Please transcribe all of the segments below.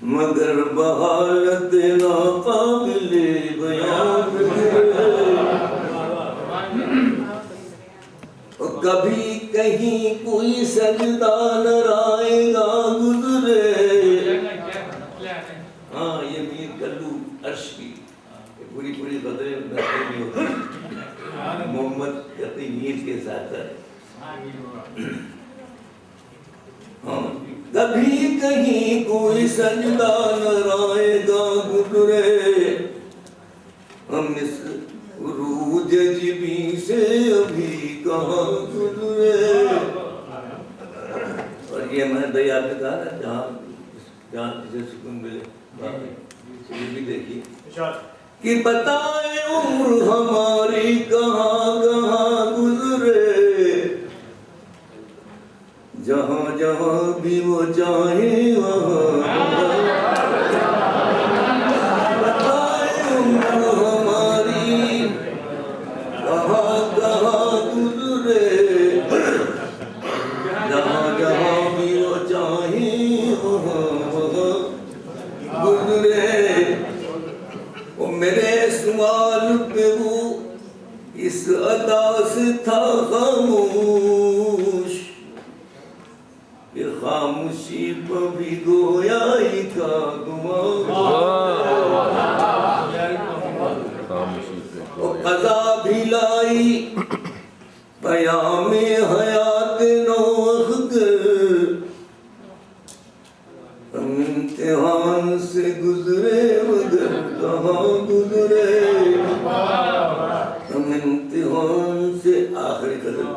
मगर बहालत ना काबिले बयान कभी कहीं कोई सजदा न आएगा गुजरे। हाँ ये मीर कल्लू अर्श की पूरी पूरी बदले मोहम्मद अपनी मीर के साथ है। हाँ कभी कहीं कोई सजदा न आएगा गुजरे हम इस रूज जिबी से अभी कहाँ गुजरे। और ये मैंने दया में कहा ना जहाँ जहाँ जिसे सुकून मिले ये भी देखिए कि बताए उम्र हमारी कहाँ कहाँ गुजरे। जहाँ जहाँ भी वो चाहे वहाँ बताए उम्र हमारी कहाँ कहाँ गुजरे। जहाँ जहाँ भी वो चाहे वहाँ वहाँ गुजरे। वो मेरे सवाल पे वो इस अदा से था खामोश ये खामोशी पर भी गोया ही का कज़ा भी लाई क़यामे हयात नौख हम इम्तिहान से गुजरे मगर कहाँ गुजरे। हम इम्तिहान से आखिरी कदम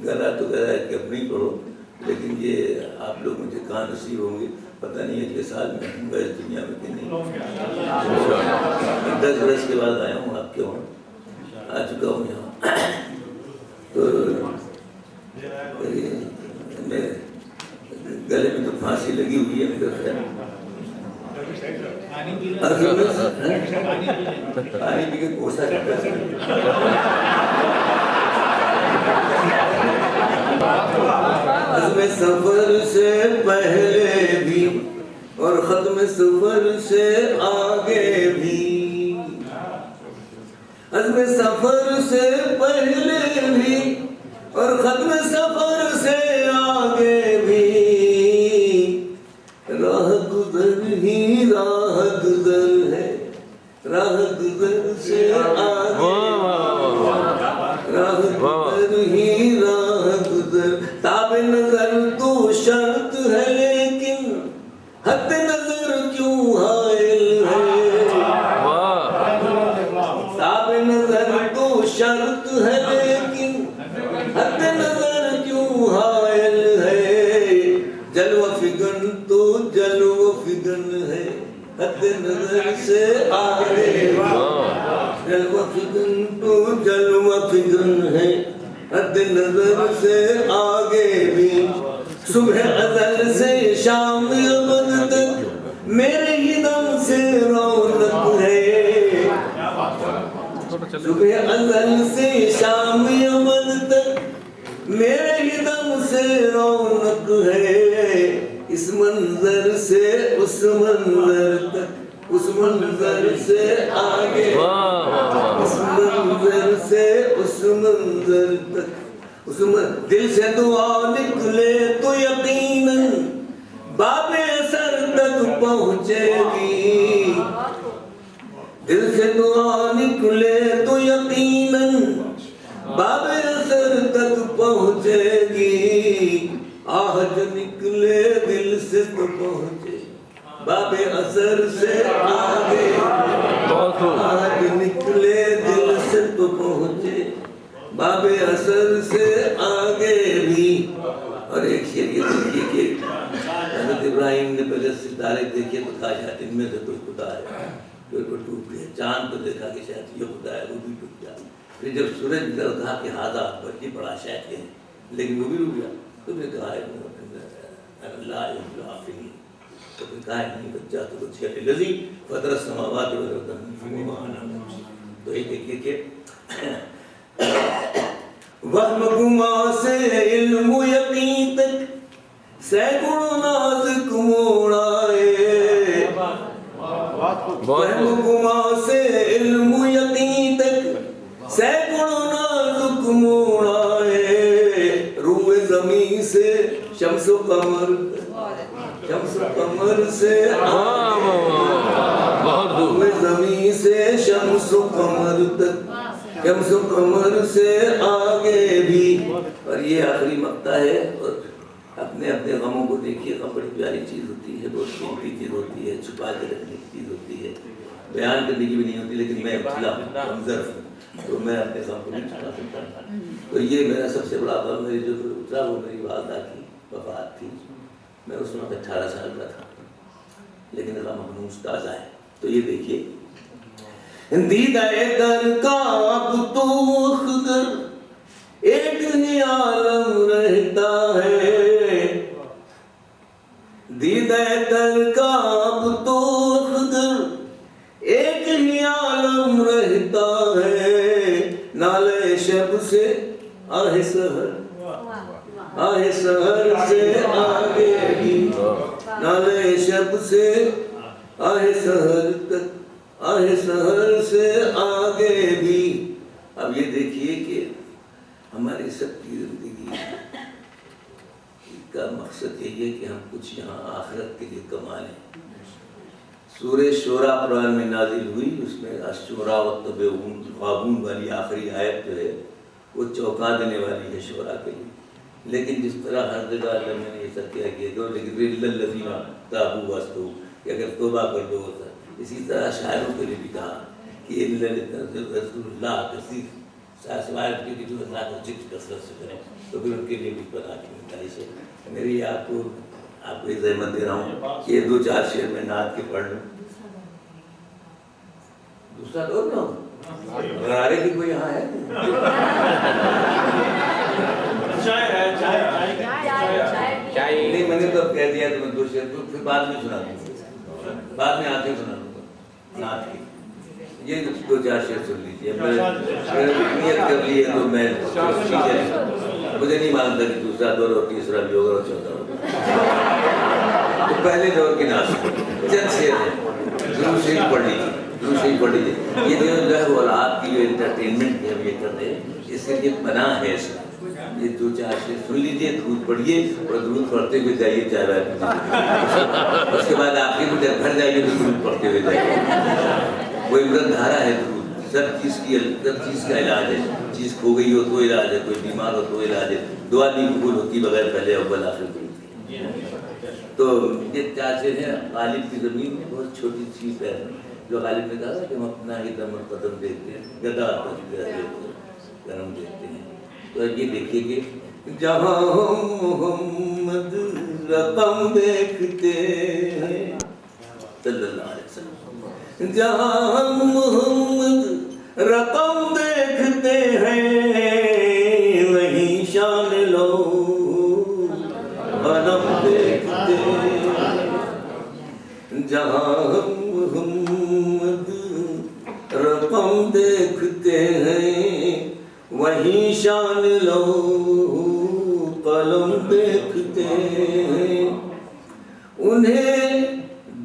गला तो गला है कि अपनी पढ़ो लेकिन ये आप लोग मुझे कहाँ नसीब होंगे पता नहीं अगले साल में होंगे इस दुनिया में कि नहीं। 10 वर्ष के बाद आया हूँ आपके वहाँ आ चुका हूँ यहाँ तो मेरे गले में तो फांसी लगी हुई है मेरे ख्याल पानी पी के कोसा अज़्म सफर से पहले भी और खत्म सफर से आगे भी। अज़्म सफर से पहले भी और खत्म सफर से आगे भी राह गुजर ही राह गुजर है। राह गुजर से आगे राह गुजर ही राह गुजर। ताबे नजर तो शर्त है लेकिन हद नजर क्यों हायल है। ताबे नजर तो शर्त है लेकिन हद नजर क्यों हायल है। जलवा फिगन तो जलवा फिगन है हद नजर से आगे। जलवा फिगन तो जलवा फिगन है हद नजर से आगे भी। सुबह अज़ल से शाम अबद तक मेरे ही दम से रौनक है। सुबह अज़ल से शाम अबद तक मेरे ही दम से रौनक है। इस मंजर से उस मंजर तक उस मंजर से आगे उस मंजर से उस मंजर तक उस दिल से दुआ निकले तो यकीनन बाबे सर तक पहुँचेगी। दिल से दुआ निकले तो यकीनन बाबे सर तक पहुँचेगी। आह जो निकले दिल से तो पहुँचे बाबे असर से आगे। आज निकले दिल से तो पहुँचे बाबे असर से आगे भी। और एक शेर ये देखिए कि हज़रत इब्राहिम ने पहले सितारे देखे तो कहा शायद इनमें से कोई खुदा है कोई को टूट गया। चांद को देखा कि शायद ये खुदा है वो भी टूट गया। फिर जब सूरज निकल कहा कि हादा बल्कि बड़ा शायद है लेकिन वो भी रुक गया। तो फिर कहा अल्लाह तो फिर कहा नहीं बच्चा तो कुछ लजी फतर समावात तो ये देखिए कि वहम गुमा से इल्म यकीन तक सैकड़ों नाज़ुक मोड़ाए, फहम गुमा से इल्म यकीन तक सैकड़ों नाज़ुक मोड़ाए, रूए ज़मीन से शम्सो कमर, शम्सो कमर से रूए ज़मीन से शम्सो कमर तक, शम्सो कमर से आगे भी। और ये आखिरी मक्ता है। और अपने अपने गमों को देखिए, गम बड़ी प्यारी चीज़ होती है, बहुत कीमती चीज़ होती है, छुपा के रखने की चीज़ होती है, बयान करने की भी नहीं होती। लेकिन मैं कमज़ोर हूँ तो मैं अपने गम को नहीं छुपा सकता। तो ये मेरा सबसे बड़ा गम, मेरी जो उतरा वो मेरी वालदा की वफ़ात थी। मैं उस वक्त 18 साल का था, लेकिन गम हनूस ताज़ा है। तो ये देखिए, दीदाए दर का अब तो खुदर एक ही आलम रहता है, दीदाए दर का अब तो खुदर एक ही आलम रहता है, नाले शब से आहे सहर, आहे सहर से आगे भी, नाले शब से आहे सहर तक, आहे सहर से आगे भी। अब ये देखिए कि हमारी सबकी जिंदगी का मकसद यही है कि हम कुछ यहाँ आखिरत के लिए कमा लें। सूरह शोरा कुरान में नाजिल हुई, उसमें अश्शोरा व तबून वाली आखिरी आयत जो है वो चौंका देने वाली है शोरा के लिए। लेकिन जिस तरह हर जगह अल्लाह ने ऐसा क्या किया, लेकिन ताबू वास्तु कि अगर तौबा कर दो होता। इसी तरह शायरों के लिए भी कहा कि अल्लाह की जो अल्लाह को जिक्र कसरत से करें, तो फिर उनके लिए भी बना की गुंजाइश है। मेरी आपको जहमत दे रहा हूँ कि 2-4 शेर में नात के पढ़ लूँ। दूसरा दौर ना हो, गरारे की कोई यहाँ है? नहीं, मैंने तो कह दिया, तो मैं 2 शेर फिर बाद में सुना दूँगा, बाद में आते सुना दूँगा नात की। ये 2-4 शेर सुन लीजिए। मैं नियत कर ली है तो मैं मुझे नहीं मानता कि दूसरा दौर और तीसरा भी होगा और चौथा होगा। तो पहले दौर की नात चंद शेर है, जरूर शरीफ पढ़ लीजिए, जरूर शरीफ पढ़ लीजिए। ये जो है वो आपकी जो एंटरटेनमेंट की हम ये कर रहे हैं, इसके लिए बना है इसका। ये 2-4 शेर सुन लीजिए, दूध पढ़िए और दूध पढ़ते हुए जाइए चाय वाय पीजिए। उसके बाद आखिर में जब घर जाइए तो दूध पढ़ते हुए जाइए। वो इमरत धारा है दूध, सब चीज़ का इलाज है। चीज़ खो गई हो तो इलाज है, कोई बीमार हो तो इलाज है। दुआ नहीं कबूल होती बगैर पहले अव्वल आखिर दूध। तो ये 4 शेर हैं। गालिब की ज़मीन में बहुत छोटी चीज़ है जो गालिब ने कहा कि हम अपना ही दम और कदम देखते हैं, गदा करम देखते हैं। तो ये देखिए कि जहाँ मोहम्मद रकम देखते हैं सल्लल्लाहु अलैहि वसल्लम, जहाँ मोहम्मद रकम देखते हैं, वहीं शान लो कलम देखते हैं। जहाँ मोहम्मद रकम देखते हैं, वहीं शान लो कलम देखते हैं। उन्हें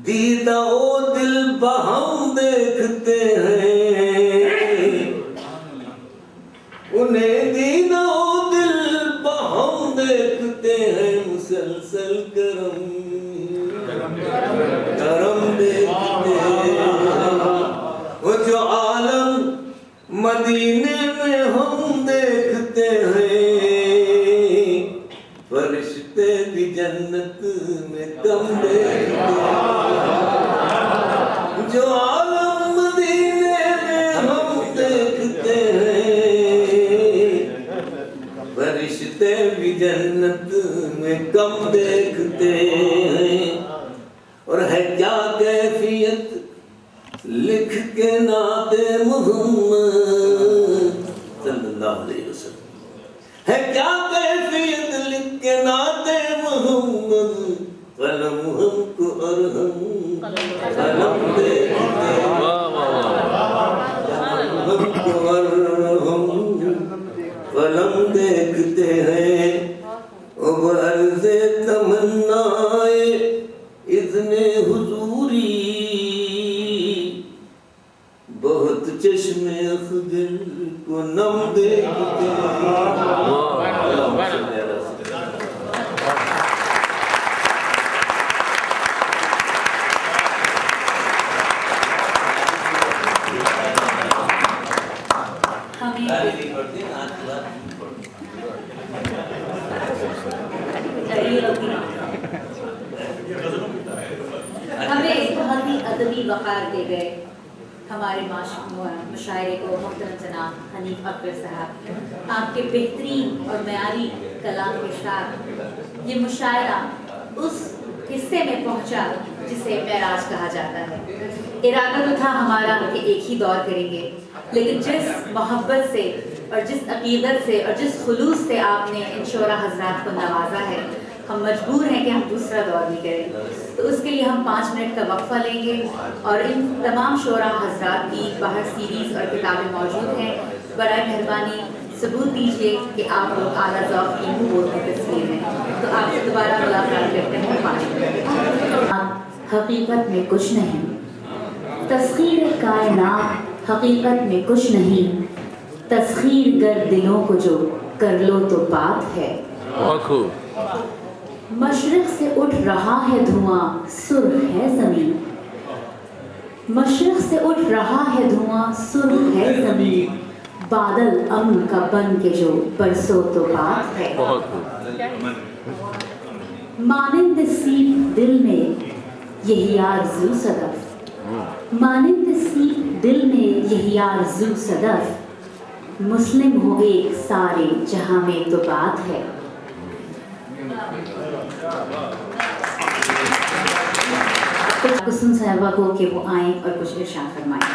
दीदा ओ दिल बहम देखते हैं, उन्हें दीदा ओ दिल बहम देखते हैं। मुसलसल करम करम देखते हैं। वो जो आलम मदीने में हम देखते हैं, फरिश्ते भी जन्नत में कम देखते हैं। जो आलम मदीने में हम देखते हैं, फरिश्ते भी जन्नत में कम देखते हैं। और है क्या कैफियत लिख के नाते मोहम्मद सल्लल्लाहु अलैहि वसल्लम, है क्या कैफियत लिख के नाते मोहम्मद। कलम हमको और हम कलम देखते हैं, हमको और हम कलम देखते हैं। अब अर्ज़े तमन्नाए इज़्ने हुज़ूरी, बहुत चश्मे अख़दर को नम देखते। हमें बहुत ही अदबी वक़ार दे गए हमारे मुशायरे को मोहतरम जनाब हनीफ अख्तर साहब। आपके बेहतरीन और मयारी कलाम के साथ ये मुशायरा उस हिस्से में पहुंचा जिसे मेराज कहा जाता है। इरादा तो था हमारा कि एक ही दौर करेंगे, लेकिन जिस मोहब्बत से और जिस अकीदत से और जिस खुलूस से आपने इन शोरा हजरात को नवाजा है, हम मजबूर हैं कि हम दूसरा दौर भी करें। तो उसके लिए हम 5 मिनट का वक्फा लेंगे और इन तमाम शोरा हजरात की बाहर सीरीज़ और किताबें मौजूद हैं। बराए मेहरबानी सबूत दीजिए कि आप लोग आला ज़ौक़ की मुँह की तस्वीर हैं। तो आपसे दोबारा मुलाकात करते हैं 5 मिनट। हकीकत में कुछ नहीं, तस्खीर कायनात हकीकत में कुछ नहीं, तस्खीर गर दिलों को जो कर लो तो बात है। मशरिक़ से उठ रहा है धुआं, सुर्ख है ज़मीन। मशरिक़ से उठ रहा है धुआं, सुर्ख है ज़मीन। बादल अम्न का बन के जो बरसो तो बात है। मानिंद सीप दिल में यही आरज़ू सदफ, मानिंद सीप दिल में यही आरज़ू सदफ। मुस्लिम हो एक सारे जहां में तो बात है। कुसुम साहिबा को कि वो आए और कुछ इरशाद फरमाएं।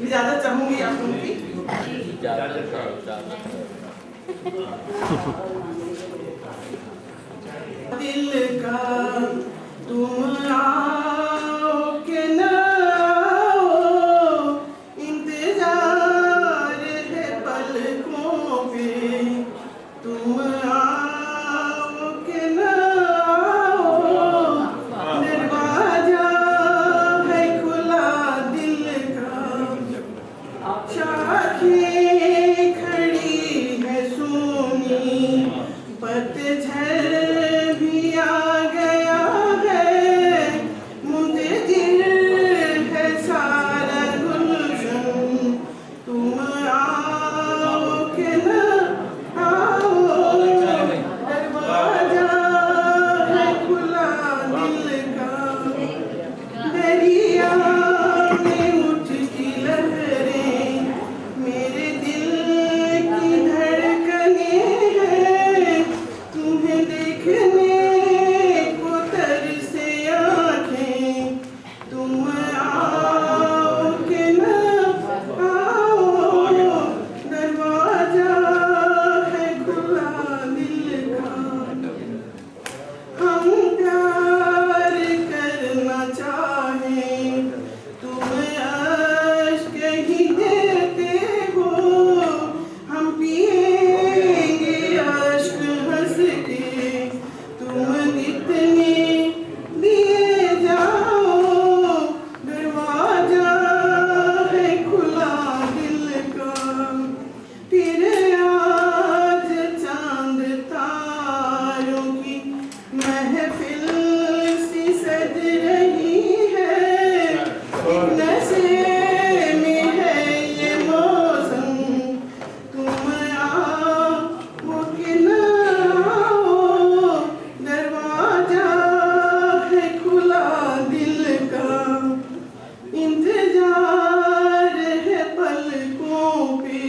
इजाज़त चाहूंगी आप उनकी। दिल का तुम आओ के ना आओ, इंतजार है पलकों पे। तुम आओ के ना आओ, दरवाजा है खुला दिल का। शाखें खड़ी है सोनी, पतझड़ भी आ गया है। मुंतज़िर है सारा गुलशन, तुम आओ के ना आओ, दरवाजा है खुला दिल का। दरिया में उठती लहरें मेरे दिल की धड़कनें हैं। तुम्हें देखने को तरसे आँखें, तुम आओ के ना आओ, दरवाजा है खुला दिल का। हम प्यार करना चाहें, तुम अश्क ही देते हो। हम पिएंगे अश्क हंस के, तुम कितने दिए जाओ, दरवाजा है खुला दिल का। फिर आज चांद तारों की महफिल सी सज रही है। एक नशे में है ये मौसम, तुम आओ के ना आओ, दरवाजा है खुला दिल का। इंतजार है पलकों पे,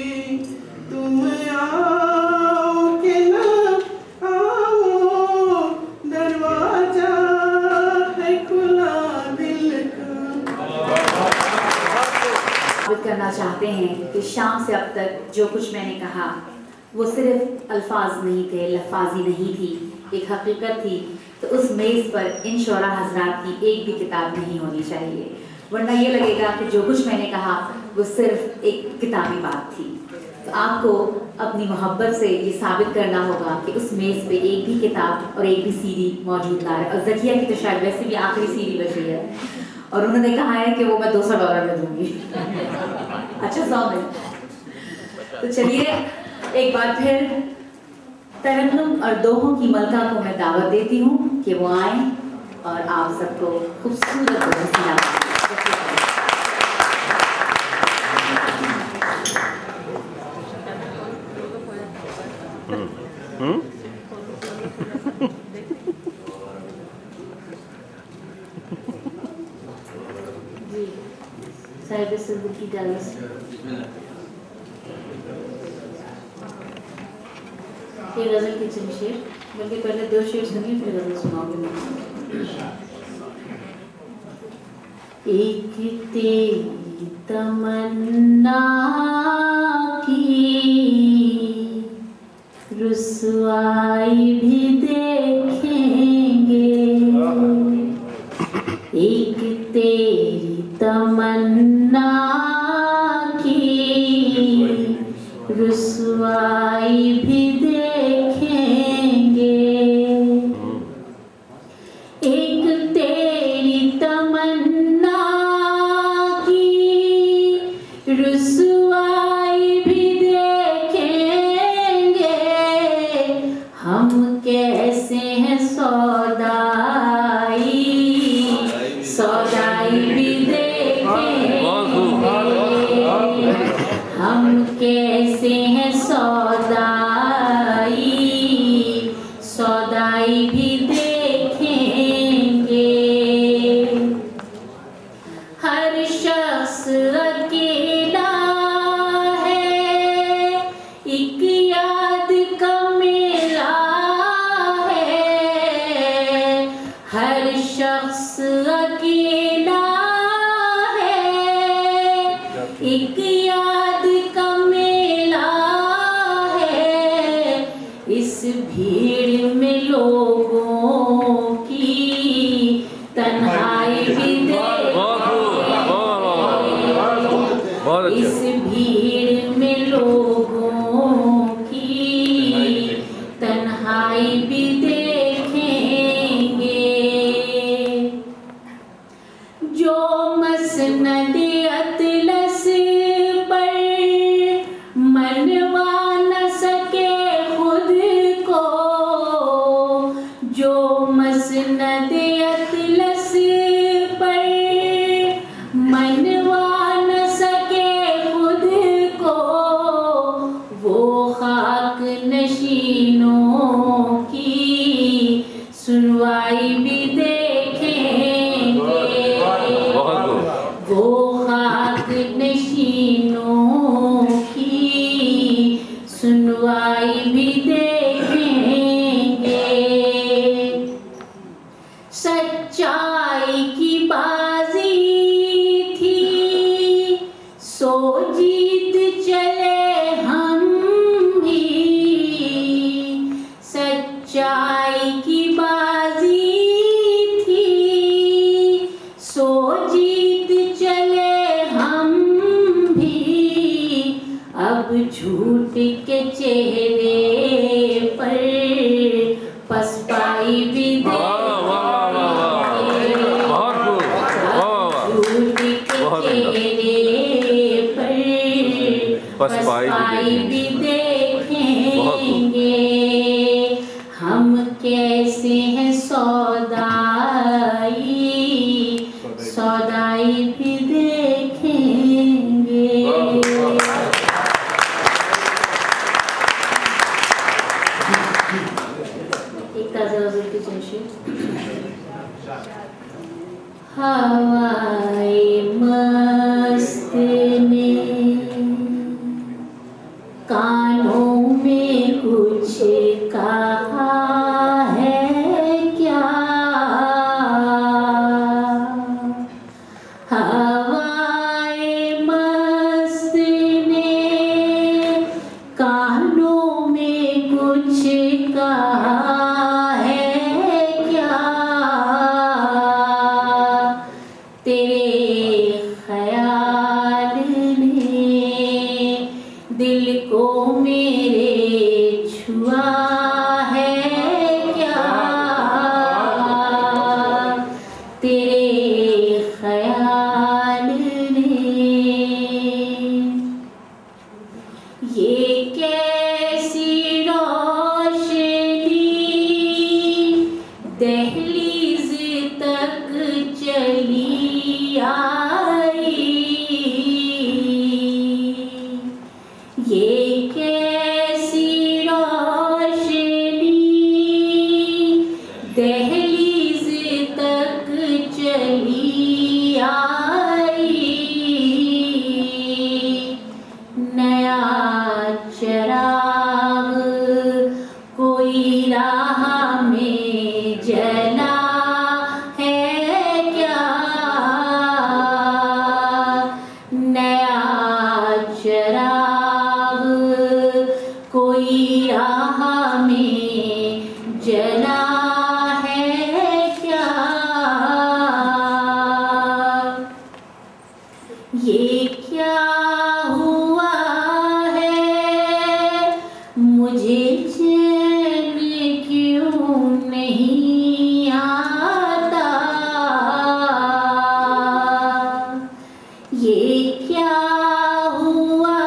तुम आओ के ना आओ, दरवाजा है खुला दिल का। साबित करना चाहते हैं कि शाम से अब तक जो कुछ मैंने कहा वो सिर्फ अल्फाज नहीं थे, लफाजी नहीं थी, एक हकीकत थी। तो उस मेज़ पर इन शोरा हजरात की एक भी किताब नहीं होनी चाहिए। वरना ये लगेगा कि जो कुछ मैंने कहा वो सिर्फ एक किताबी बात थी। तो आपको अपनी मोहब्बत से ये साबित करना होगा कि उस मेज़ पे एक भी किताब और एक भी सीडी मौजूद ना है। और ज़किया की तो शायद वैसे भी आखिरी सीडी बची है और उन्होंने कहा है कि वो मैं $200 में दूंगी। अच्छा 100 में। तो चलिए एक बार फिर तरन्नुम और दोहों की मलका को मैं दावत देती हूँ कि वो आए और आप सबको खूबसूरत दोहे साहिब सिद्दीकी डालिस। ये गजल के चंद शेर, बल्कि पहले 2 शेर सुनिए फिर गजल सुनाओगे। एक तेरी तमन्ना की रुसवाई भी देखेंगे, एक तेरी तमन्ना की रुसवाई भी देखेंगे, एक तेरी तमन्ना की रुसवाई भी देखेंगे, हम कैसे हैं सौदाई, सौदाई भी देखेंगे, हम कैसे हैं सौदाई, सौदाई भी देखेंगे। हर शख्स अकेला है, एक याद का मेला है, हर शख्स अकेला है, एक याद का मेला है, इस भीड़ में लोगों की तन्हाई भी इस भीड़ में लोगों की तन्हाई भी देखेंगे, जो मसनद अतलस पर मनवा न सके खुद को, जो मसनद अतलस पर मनवा न सके खुद को, वो खाक नशीनों की सुनवाई भी देखेंगे, वो खाक नशीनों की सुनवाई भी देखेंगे। सच्चाई की बाजी थी सो जीत चले हम भी, सच्चाई की बाजी थी सो जीत चले हम भी, अब झूठ के चेहरे पर पसपाई भी पसपाई भी देखेंगे, हम कैसे हैं सौदाई, सौदाई भी देखेंगे। एक ताज़ा गज़ल की चंद हवाए मस्त ने कानों में कुछ कहा है क्या, हवाए मस्त ने कानों में कुछ कहा है क्या, तेरे ये क्या हुआ है मुझे चैन क्यों नहीं आता, ये क्या हुआ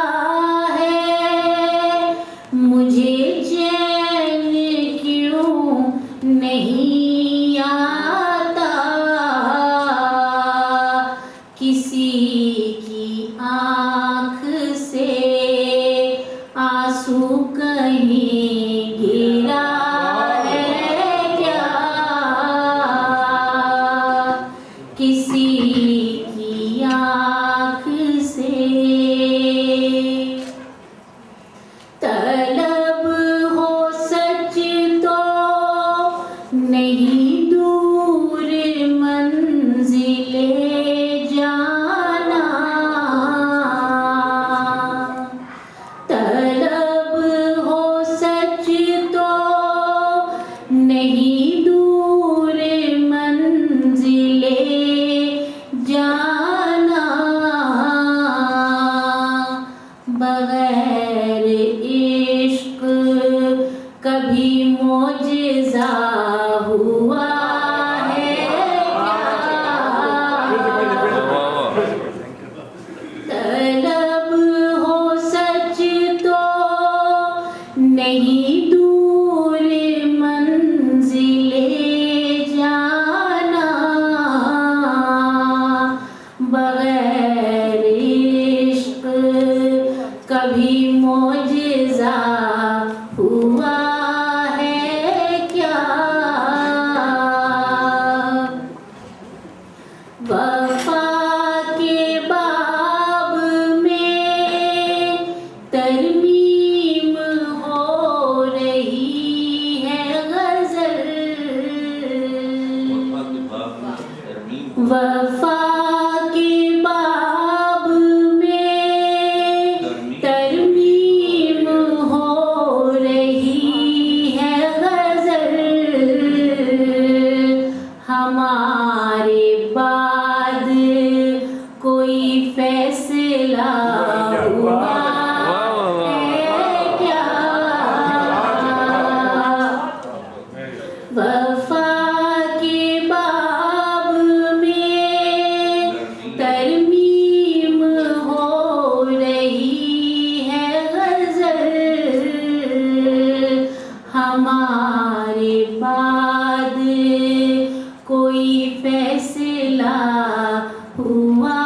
है मुझे चैन क्यों नहीं आता, किसी की आँख से आंसू कहीं गिरा है क्या, किसी की आँख से तलब हो सच तो नहीं दूर मंजिले जाना, तलब हो सच तो नहीं दूर मंजिले जाना, बगैर इश्क कभी मोजज़ा हुआ है क्या, तलब हो सच तो नहीं दूर मंजिले जाना, बगैर इश्क कभी मोजज़ा हुआ है क्या, वफा के बाब में तरमीम हो रही है गज़ल, वफा के बाब में तरमीम हो रही है गज़ल, हमारे बाद कोई फैसला हुआ है क्या, वफा के बाब में तरमीम हो रही है गज़ल, हमारे बाद कोई फैसला हुआ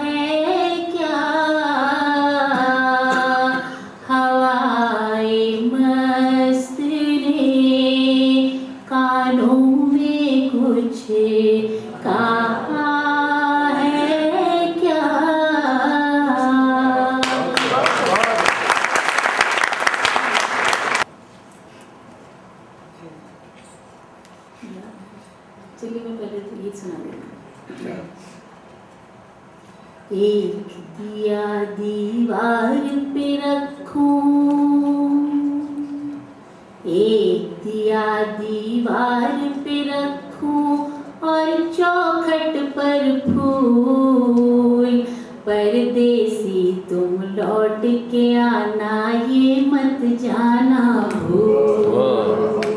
है क्या, हवाए मस्त ने कानों में कुछ कहा है क्या। चलिए मैं पहले तो गीत सुना देती हूँ। एक दिया दीवार पे रखूं, एक दिया दीवार पे रखूं और चौखट पर फूल, परदेसी तुम लौट के आना ये मत जाना भूल,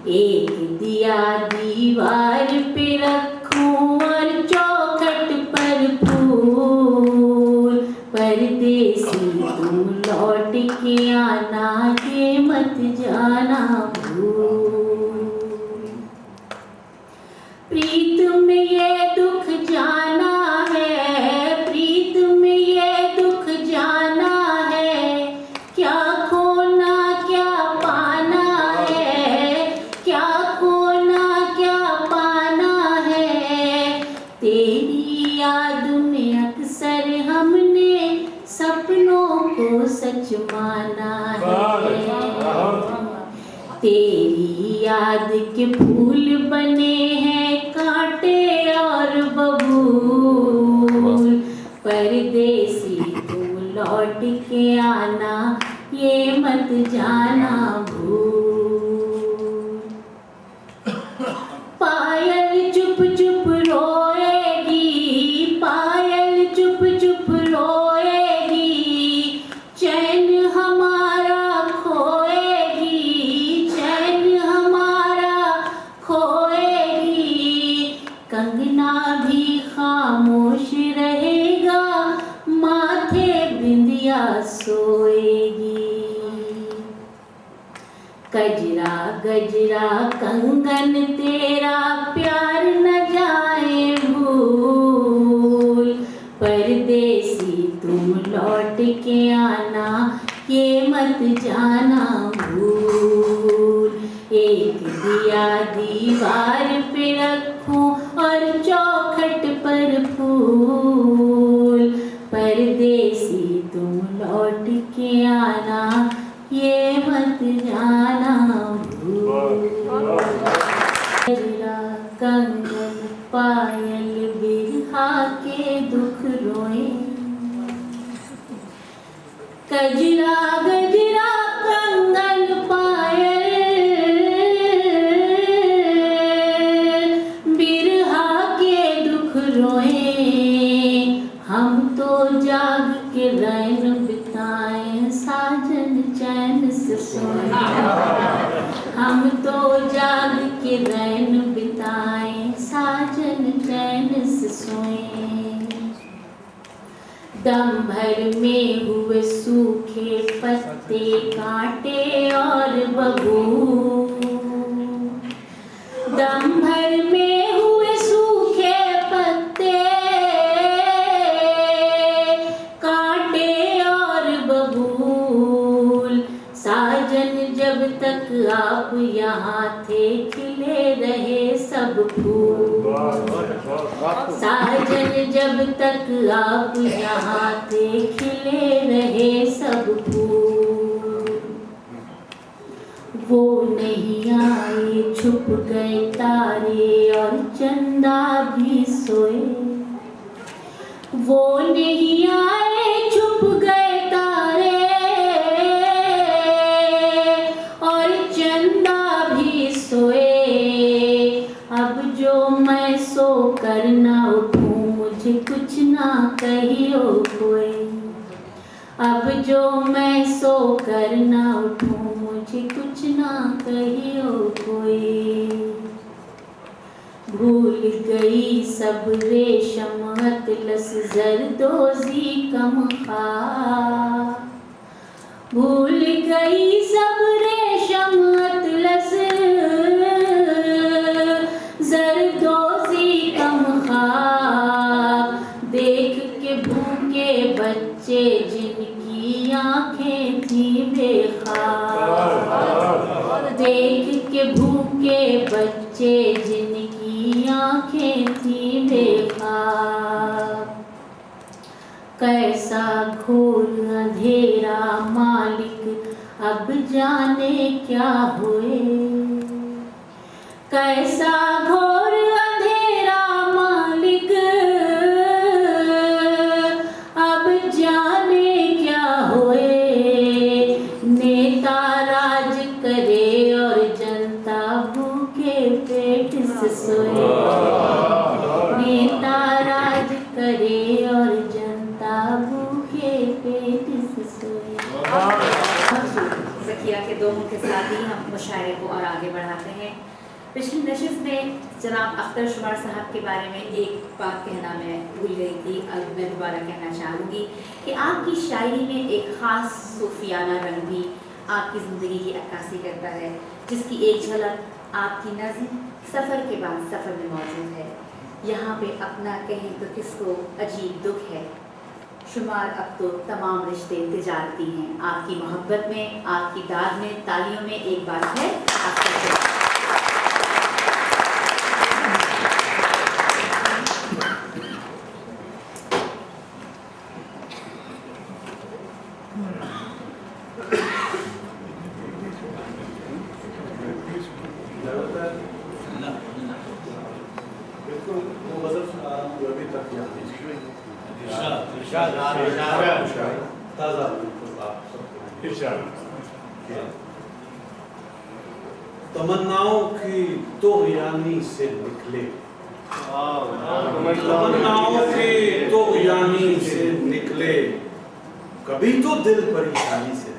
एक दिया दीवार पे रखूं और चौखट पर फूल, परदेसी तुम लौट के आना ये मत जाना भूल, प्रीत में ये दुख जाना है, प्रीत में ये दुख जाना है, क्या खोना क्या पाना है, क्या खोना क्या पाना है, तेरी याद में अक्सर हमने सपनों को सच माना है, तेरी याद के फूल बने हैं कांटे और बबूल, परदेसी तुम लौट के आना ये मत जाना भूल, पायल चुप चुप रोएगी, भी खामोश रहेगा, माथे बिंदिया सोएगी। गजरा गजरा कंगन तेरा प्यार न जाए भूल, परदेसी तुम लौट के आना ये मत जाना भूल। एक दिया दीवार पे रखूं और चौखट पर फूल, परदेसी तुम लौट के आना ये मत जाना भूल। गजरा कंगन पायल बिरहा के दुख रोए, गजरा गजरा कंगन पायल बिरहा के दुख रोए। हम तो जाग के रैन बिताएं साजन चैन से सोए, हम तो जाग के रैन बिताएं साजन चैन से सोए। दम भर में हुए सूखे पत्ते कांटे और बबूल, दम भर में हुए सूखे पत्ते कांटे और बबूल। साजन जब तक आप यहाँ थे खिले रहे सब फूल, साजन जब तक आप यहाँ थे खिले रहे सब फूल। वो नहीं आए छुप गए तारे और चंदा भी सोए, वो नहीं आए छुप गए तारे और चंदा भी सोए। अब जो मैं सो कर ना उठूं मुझे कुछ ना कहियो कोई, अब जो मैं सो कर ना उठूं मुझे कुछ ना कहियो कोई। भूल गई सब रेशम अतलस जरदोजी कमखार, भूल गई सब रेशम अतलस जरदोजी कमखार। देख के भूखे बच्चे जिनकी आंखें थी बेखार, देख के भूखे बच्चे जिनकी आंखें थी बेखार। कैसा घोर अंधेरा मालिक अब जाने क्या हुए, कैसा घोर अंधेरा मालिक अब जाने क्या हुए। नेता राज करे और जनता भूखे पेट से सोए, नेता राज करे और जनता भूखे पेट से सोए। ज़किया के दो मुख्य साथ ही हम मुशायरे को और आगे बढ़ाते हैं। पिछली नशिस्त में जनाब अख्तर शुमार साहब के बारे में एक बात कहना मैं भूल गई थी, अब मैं दोबारा कहना चाहूँगी कि आपकी शायरी में एक ख़ास सूफियाना रंग भी आपकी ज़िंदगी की अक्कासी करता है, जिसकी एक झलक आपकी नज़्म सफ़र के बाद सफ़र में मौजूद है। यहाँ पे अपना कहें तो किसको अजीब दुख है, शुमार अब तो तमाम रिश्ते तिजारती हैं। आपकी मोहब्बत में, आपकी दाद में, तालियों में एक बात है आपका। तमन्नाओं की तोग़यानी से निकले, तमन्नाओं की तोग़यानी से निकले, कभी तो दिल परेशानी से,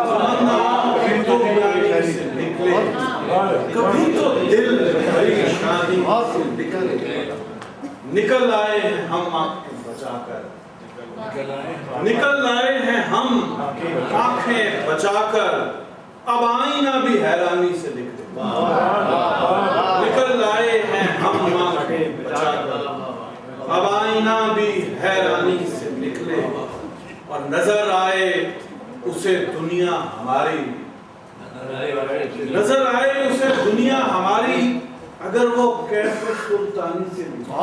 तमन्नाओं की तोग़यानी से निकले, निकले, कभी तो दिल परेशानी से निकले। निकल आए हैं हम आंखें बचाकर, निकल आए हैं हम आंखें बचाकर, अब आईना भी हैरानी से निकले। निकल आए हैं हम आंखें बचाकर, अब आईना भी हैरानी से निकले। और नजर आए उसे दुनिया हमारी, नजर आए उसे दुनिया हमारी, अगर वो कैफे सुल्तानी से नजर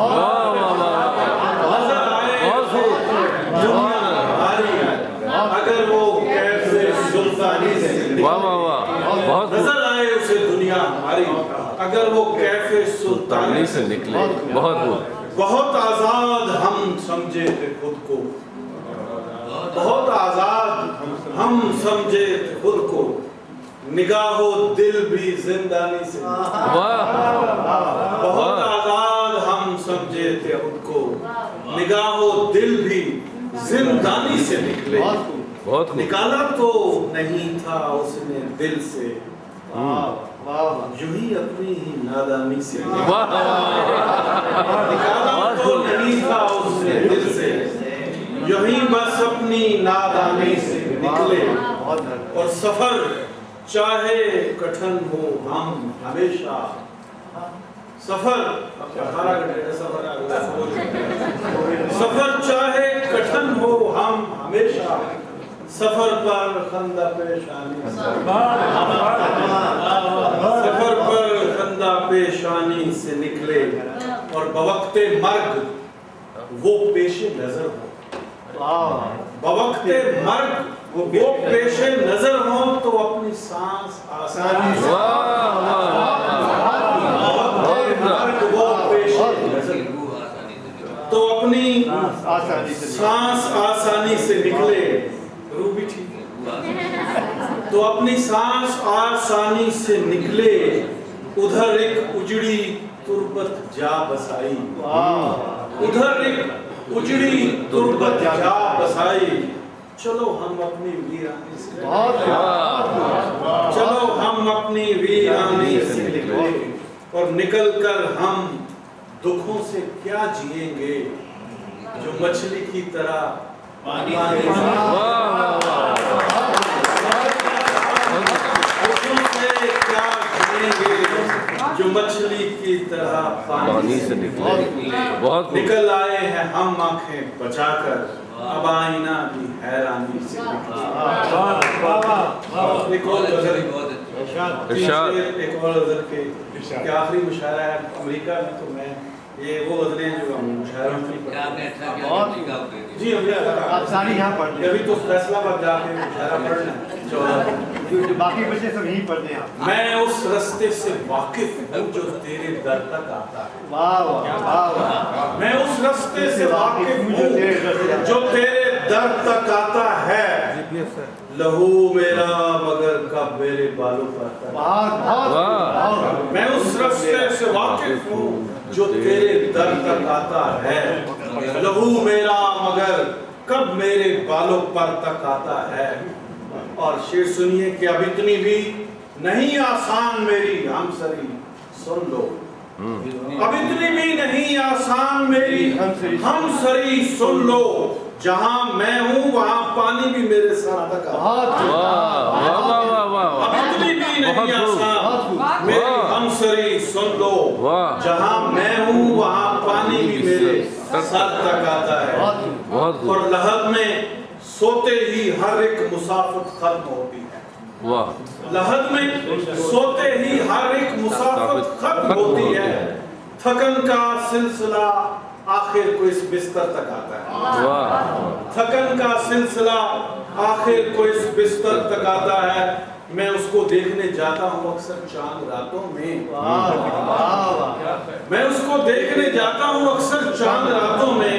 आए दुनिया हमारी, अगर वो कैफे सुल्तानी से नजर आए उसे दुनिया हमारी, अगर वो कैफे सुल्तानी से निकले। बहुत आजाद हम समझे थे खुद को, बहुत आजाद हम समझे थे खुद को, निगाहो दिल भी जिंदानी से। बहुत आजाद हम समझे थे खुद को, निगाहो दिल भी जिंदानी से निकले। निकाला तो नहीं था उसने दिल से, यूं ही अपनी ही नादानी से। निकाला तो नहीं था उसने दिल से, यूं ही बस अपनी नादानी से निकले। और सफर चाहे कठिन हो हम हमेशा, सफर 18 घंटे का सफर चाहे कठिन हो हम हमेशा, सफर पर खंदा पेशानी, सफर पर खंदा पेशानी से निकले। और बवक्ते मर्ग वो पेशे नजर हो, बवक्ते मर्ग वो पेशे नजर हो, तो अपनी सांस आसानी से, वो पेशे नजर तो अपनी सांस आसानी से निकले। रूबी ठीक है। तो अपनी सांस आसानी से निकले, उधर एक उजड़ी तुरबत जा बसाई, उधर एक उजड़ी तुरबत जा बसाई। चलो हम अपनी वीरानी से, चलो हम अपनी वीरानी से निकले। और निकल कर हम दुखों से क्या जिएंगे, जो मछली की तरह पानी से, दुखों से क्या जिएंगे, जो मछली की तरह पानी से निकले। बहुत निकल आए हैं हम आंखें बचाकर, अब आईना भी हैरानी से निकले। एक और गजल के आखिरी मुशायरा है अमेरिका में, तो मैं ये वो गजलें जो हम मुशायरों में जी आप सारी यहाँ पढ़ लें। अभी तो फैसलाबाद जाके मुशायरा पढ़ना है, बाकी बच्चे सब यहीं पढ़ते हैं। मैं उस रास्ते से वाकिफ हूँ जो तेरे दर तक आता है। वाह वाह वाह। मैं उस रास्ते से वाकिफ हूँ जो तेरे दर तक आता है। लहू मेरा मगर कब मेरे बालों पर, मैं उस रास्ते से वाकिफ हूँ जो तेरे दर तक आता है। लहू मेरा मगर कब मेरे बालों पर तक आता है। और शेर सुनिए कि अब इतनी भी नहीं आसान मेरी हमसरी सुन लो, अब इतनी भी नहीं आसान मेरी हमसरी सुन लो। जहां मैं हूं वहां पानी भी मेरे साथ तक आता है। अब इतनी भी नहीं आसान मेरी हमसरी सुन लो, जहां मैं हूं वहां पानी भी मेरे साथ तक आता है। और लहद में सोते ही हर एक मुसाफत खत्म होती है। लहद में सोते ही हर एक मुसाफत खत्म होती है। थकन का सिलसिला आखिर को इस बिस्तर तक आता है। थकन का सिलसिला आखिर को इस बिस्तर तक आता है। मैं उसको देखने जाता हूँ अक्सर चांद रातों में। मैं उसको देखने जाता हूँ अक्सर चांद रातों में।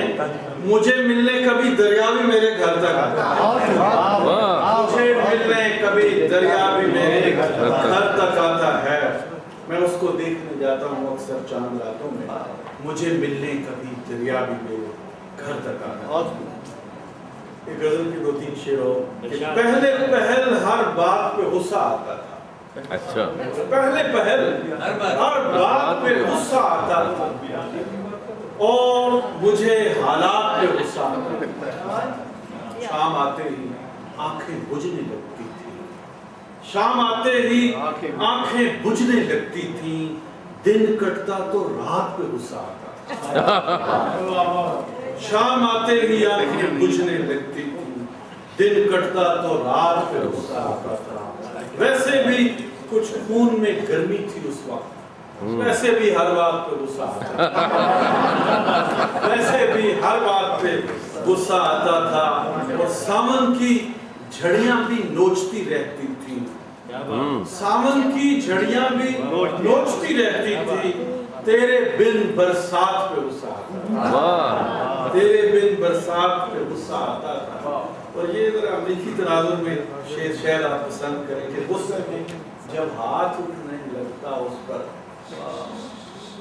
मुझे मिलने कभी दरिया भी मेरे घर तक आता है। मुझे मिलने कभी दरिया भी मेरे घर तक आता है। मैं उसको देखने जाता हूँ अक्सर चांद रातों में। मुझे मिलने कभी दरिया भी मेरे घर तक आता है। एक गजल के 2-3 शेर हो। पहले पहल हर बात पे गुस्सा आता था, अच्छा। पहले पहल हर बात पे गुस्सा आता था और मुझे हालात पे गुस्सा आता था। शाम आते ही आंखें बुझने लगती थी, शाम आते ही आंखें बुझने लगती थी। दिन कटता तो रात पे गुस्सा आता था। शाम आते ही आंखें बुझने लगती थी, दिन कटता तो रात पे गुस्सा आता था। वैसे भी कुछ खून में गर्मी थी उस वक्त, वैसे भी हर बात पे गुस्सा आता था। वैसे भी हर बात पे गुस्सा आता था और सावन की झड़ियां भी नोचती रहती थी। सावन की झड़ियां भी नोचती रहती थी। तेरे बिन बरसात पे गुस्सा आता था, तेरे बिन बरसात पे गुस्सा आता था। और ये अगर अमरीकी तनाजुर में शेर शायद आप पसंद करें कि गुस्से में जब हाथ उठने लगता उस पर,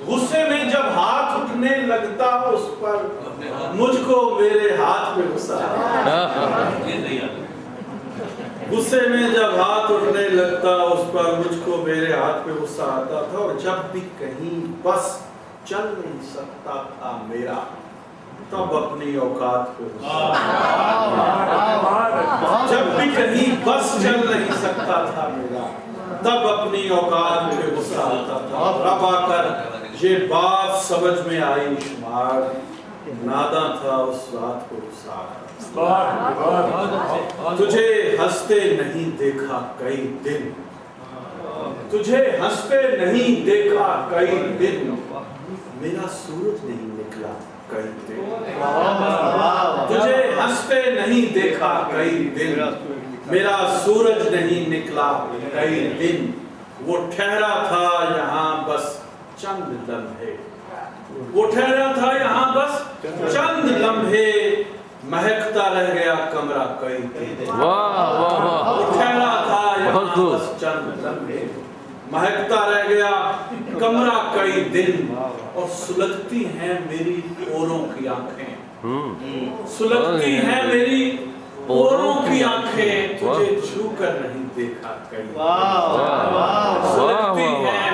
गुस्से में जब हाथ उठने लगता उस पर, मुझको मेरे हाथ पे गुस्सा आता। गुस्से में जब हाथ उठने लगता उस पर, मुझको मेरे हाथ पे गुस्सा आता था। और जब भी कहीं बस चल नहीं सकता था मेरा, तब अपनी औकात पे गुस्सा आता। जब भी कहीं बस चल नहीं सकता था मेरा, तब अपनी औकात पे गुस्सा आता था। अब आकर ये बात समझ में आई, शुमार नादा था उस रात को गुस्सा आता। तुझे हंसते नहीं देखा कई दिन, तुझे हंसते नहीं देखा कई दिन, मेरा सूरज नहीं निकला कई दिन। तुझे हंसते नहीं देखा कई दिन, मेरा सूरज नहीं निकला कई दिन। वो ठहरा था यहाँ बस चंद लम्हे, वो ठहरा था यहाँ बस चंद लम्हे, महकता रह गया कमरा कई दिन। वाह वाह वाह, वो ठहरा था यहाँ बस चंद लम्हे, महकता रह गया कमरा कई दिन। और सुलगती हैं मेरी ओरों की आंखें, सुलगती हैं मेरी ओरों की आंखें, तुझे छू कर नहीं देखा कई। सुलगती हैं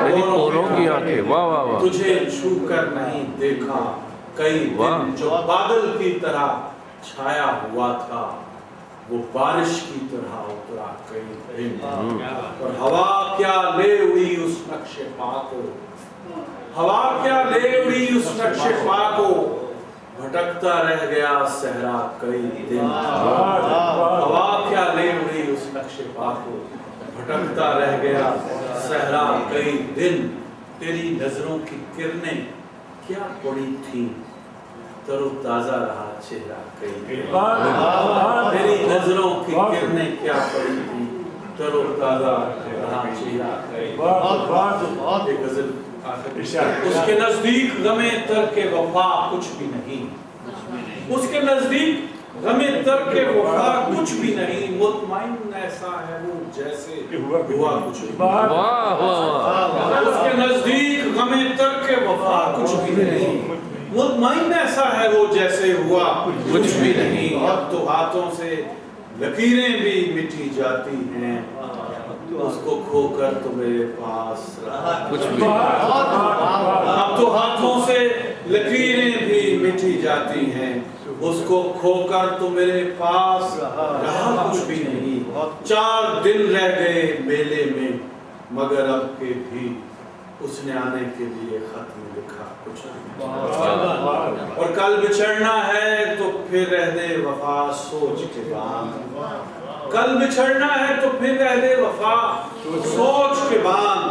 मेरी ओरों की आंखें, वाह वाह वाह, तुझे छू कर नहीं देखा कई दिन। जो बादल की तरह छाया हुआ था, वो बारिश की तरह उतरा कई दिन। और हवा क्या ले उड़ी उस नक्शे पा को, हवा क्या ले उड़ी उस नक्शे पा को, भटकता रह गया सहरा कई दिन। हवा क्या ले उड़ी उस नक्शे पा को, भटकता रह गया सहरा कई दिन। तेरी नजरों की किरणें क्या पड़ी थी, तरोताजा रहा चेहरा कई दिन। तेरी नजरों की किरणें क्या पड़ी थी, तरोताजा रहा चेहरा कई दिन। एक गजल उसके नजदीक गमे तरके वफा कुछ भी नहीं, उसके नजदीक गमे तरके वफा कुछ भी नहीं। मुतमईन ऐसा है वो जैसे हुआ कुछ भी। वाह वाह वाह, उसके नजदीक गमे तरके वफा कुछ भी नहीं, मुतमईन ऐसा है वो जैसे हुआ कुछ भी नहीं। अब तो हाथों से लकीरें भी मिटी जाती हैं, उसको खोकर तो मेरे पास रहा कुछ भी। अब तो हाथों से लकीरें भी मिटी जाती हैं, उसको खोकर तो मेरे पास रहा कुछ भी नहीं। 4 दिन रह गए मेले में, मगर अब के भी उसने आने के लिए खत में लिखा कुछ नहीं। और कल बिछड़ना है तो फिर रह दे वफा सोच के बाद, कल बिछड़ना है तो फिर रह दे वफा सोच के बाद।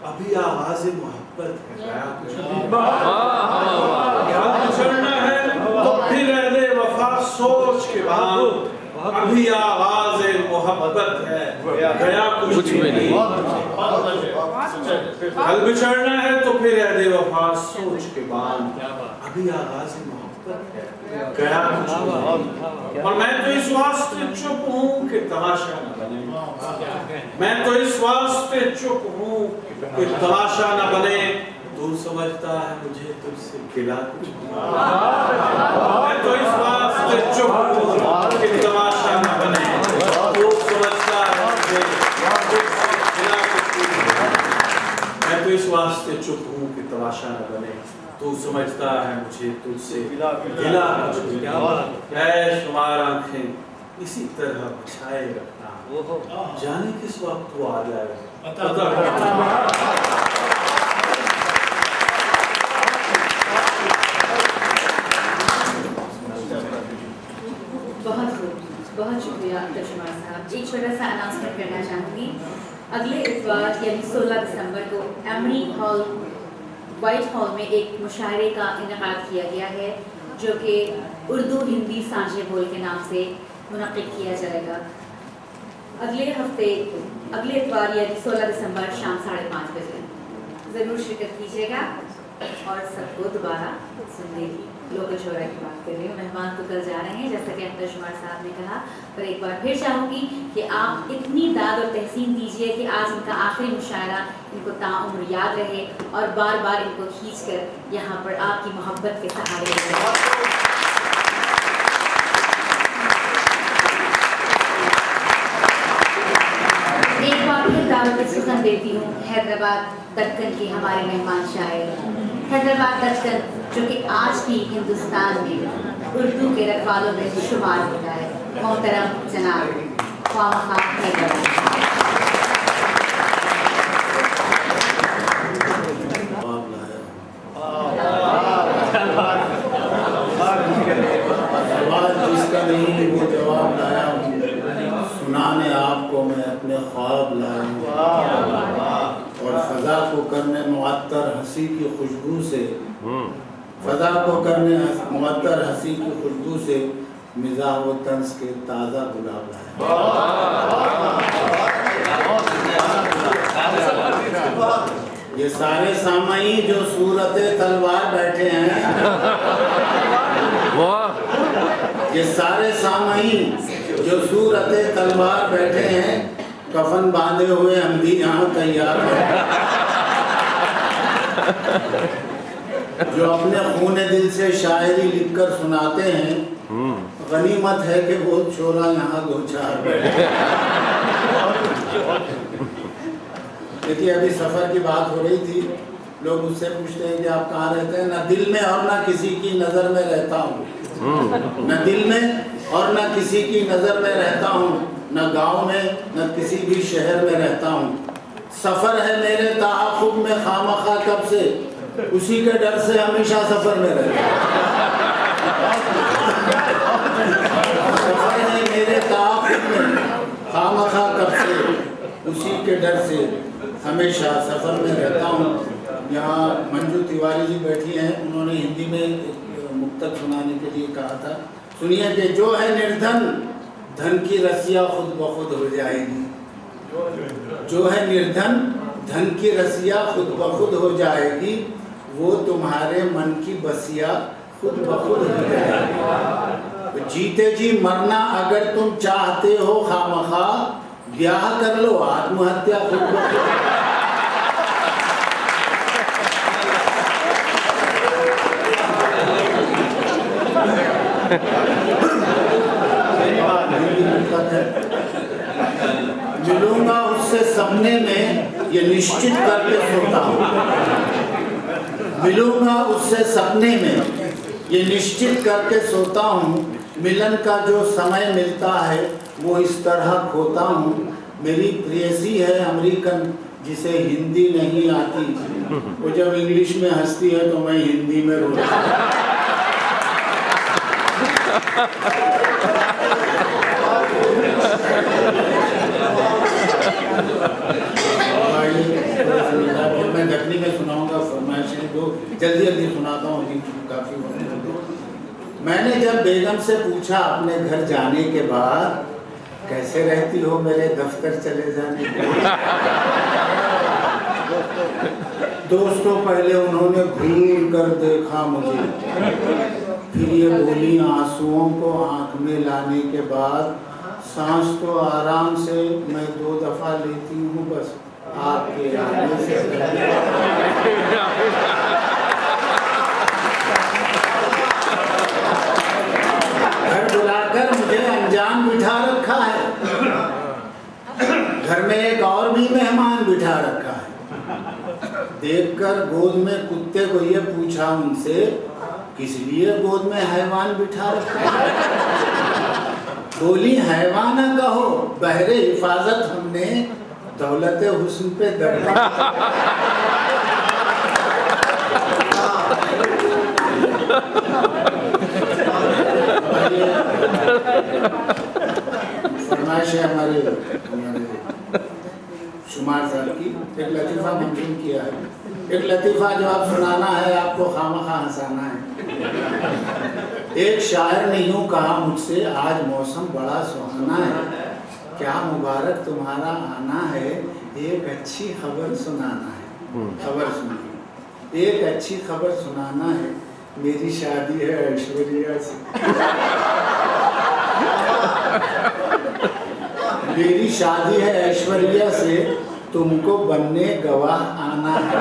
अभी आवाज़ मोहब्बत है गया कुछ नहीं। कल बिछड़ना है तो फिर रह दे वफा सोच के बाद, अभी आवाज़ मोहब्बत है गया कुछ भी नहीं। कल बिछड़ना है तो फिर रह दे वफा सोच के बाद, अभी आवाज़ मोहब्बत है गया कुछ नहीं। और मैं तो इस वास्ते चुप हूँ कि तमाशा न बने, मैं तो इस वास्ते चुप हूँ कि तमाशा न बने। तू समझता है मुझे तुझसे गिला कुछ नहीं, मैं तो इस वास्ते चुप हूँ कि तमाशा न बने। तू समझता है मुझे तुझसे वास्ते चुप हूँ कि तमाशा न बने, तू समझता है मुझे तुझसे गिला कुछ भी नहीं। ऐ शुमार आंखें इसी तरह बचाए रखना, जाने किस वक्त वो आ जाएगा। बहुत शुक्रिया अब्दुल शुमार साहब। एक छोटा सा अनाउंसमेंट करना चाहूँगी। अगले इतवार यानी 16 दिसंबर को एमरी हॉल व्हाइट हॉल में एक मुशायरे का इनेकाद किया गया है, जो कि उर्दू हिंदी सांझे बोल के नाम से मुनक़िद किया जाएगा। अगले इतवार यानी 16 दिसंबर शाम 5:30 बजे ज़रूर शिरकत कीजिएगा और सबको दोबारा सुनने की लोकल शोरा की बात कर रही हूँ। मेहमान तो कल जा रहे हैं जैसा कि अब्दुल शुमार साहब ने कहा, पर एक बार फिर चाहूँगी कि आप इतनी दाद और तहसीन दीजिए कि आज इनका आखिरी मुशायरा इनको ताउम्र याद रहे और बार बार इनको खींच कर यहाँ पर आपकी मोहब्बत के सहारे रहे। एक बार फिर दावत सुखन देती हूँ हैदराबाद दक्कन के हमारे मेहमान शायर, हैदराबाद दक्कन जो कि आज भी हिंदुस्तान में उर्दू के रखवालों में शुमार होता है, मोहतरम जनाब ख्वामा हैदर। जिसका नहीं वो जवाब लाया हूँ, सुनाने आपको मैं अपने ख्वाब लाया हूँ और फजा को करने मुअत्तर हंसी की खुशबू से, फजा को करने मुअत्तर हंसी की खुशबू से मिजाह व तंस के ताज़ा गुलाब लाया। ये सारे सामाई जो सूरत तलवार बैठे हैं, ये सारे सामाई जो सूरत तलवार बैठे हैं, कफन बांधे हुए हम भी यहाँ तैयार हैं। जो अपने खूने दिल से शायरी लिखकर सुनाते हैं, गनीमत है कि वो छोरा यहाँ दो चार बैठे। देखिए अभी सफ़र की बात हो रही थी, लोग मुझसे पूछते हैं कि आप कहाँ रहते हैं। ना दिल में और ना किसी की नज़र में रहता हूँ, न दिल में और न किसी की नज़र में रहता हूँ, न गांव में न किसी भी शहर में रहता हूँ। सफ़र है मेरे ताक़ुब में खामखा कब से, उसी के डर से हमेशा सफ़र में रहता हूँ। सफ़र है मेरे ताक़ुब में खामखा कब से, उसी के डर से हमेशा सफ़र में रहता हूँ। यहाँ मंजू तिवारी जी बैठी हैं, उन्होंने हिंदी में एक मुक्तक सुनाने के लिए कहा था। सुनिए कि जो है निर्धन, धन की रस्सियाँ खुद ब खुद हो जाएगी। जो है निर्धन, धन की रस्सियाँ खुद ब खुद हो जाएगी, वो तुम्हारे मन की बसिया खुद ब खुद हो जाएगी। जीते जी मरना अगर तुम चाहते हो खामखा, ब्याह कर लो, आत्महत्या खुद ब खुद। मिलूंगा उससे सपने में ये निश्चित करके सोता हूँ, मिलूंगा उससे सपने में ये निश्चित करके सोता हूँ। मिलन का जो समय मिलता है वो इस तरह खोता हूँ। मेरी प्रेयसी है अमेरिकन जिसे हिंदी नहीं आती, वो जब इंग्लिश में हंसती है तो मैं हिंदी में रोता हूँ। मैं दखनी में सुनाऊंगा, फरमाइशें दो जल्दी जल्दी सुनाता हूँ, काफ़ी। मैंने जब बेगम से पूछा अपने घर जाने के बाद, कैसे रहती हो मेरे दफ्तर चले जाने के दोस्तों, पहले उन्होंने घूर कर देखा मुझे, फिर ये बोली आंसुओं को आंख में लाने के बाद, सांस तो आराम से मैं 2 दफ़ा लेती हूँ बस आपके आने से। घर बुलाकर मुझे अनजान बिठा रखा है, घर में एक और भी मेहमान बिठा रखा है। देखकर गोद में कुत्ते को ये पूछा उनसे, किस लिए गोद में हैवान बिठा रखा है? बोली, हैवान न कहो, बहरे हिफाजत हमने दौलत हुस्न पे दरबार। फरमाइश है हमारे शुमार साहब की, एक लतीफ़ा मंजूर किया है। एक लतीफ़ा जवाब सुनाना है आपको, खामखा हंसाना है। एक शायर ने यूं कहा मुझसे, आज मौसम बड़ा सुहाना है, क्या मुबारक तुम्हारा आना है, एक अच्छी खबर सुनाना है। खबर सुनिए, एक अच्छी खबर सुनाना है, मेरी शादी है ऐश्वर्या से। मेरी शादी है ऐश्वर्या से, तुमको बनने गवाह आना है।